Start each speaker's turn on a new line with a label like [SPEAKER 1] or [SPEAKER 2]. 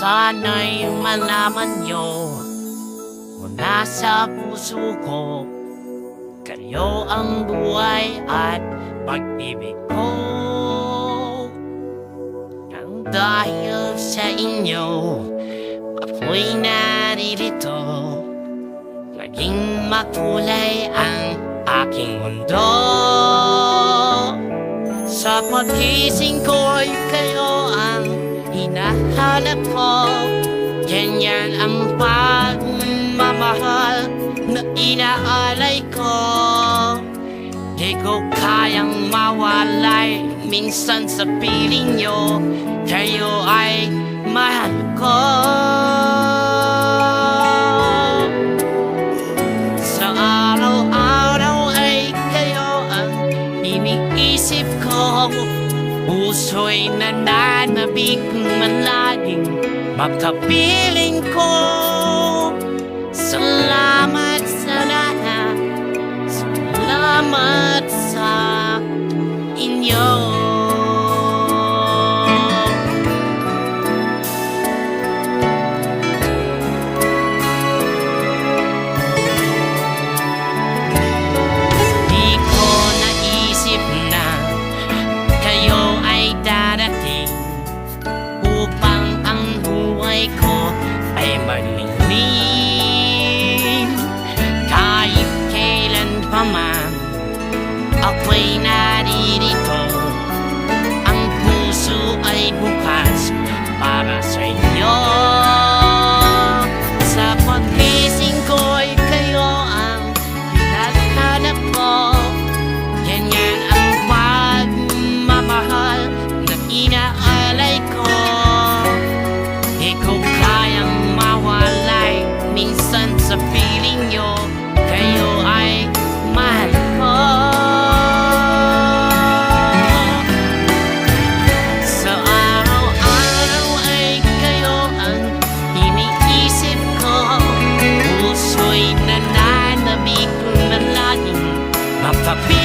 [SPEAKER 1] Sana'y malaman nyo mula sa puso ko, kayo ang buhay at pag-ibig ko. Nang dahil sa inyo, ako'y naririto. Naging makulay ang aking mundo. Sa pagkising ko'y kayo ang hinahanap ko. Ganyan ang pagmamahal na inaalay ko. Di ko kayang mawalay minsan sa piling nyo. Kayo ay mahal ko. Sa araw-araw ay kayo ang iniisip ko. Puso'y nananabik manlaging makapiling ko. Salamat sa lahat, salamat sa inyo. Di ko naisip na kayo ay darating upang ang buhay ko ay maglilim. Kahit kailan pa man ako'y naririto, ang puso ay bukas para sa inyo. Sa pagkising ko'y kayo ang hinahanap ko. Ganyan ang pagmamahal na inaalay ko. Di ko kayang mawalay minsan sa piling nyo. Kayo ay mahal ko. Sa araw-araw ay kayo ang iniisip ko. Puso'y nananabik na laging makapiling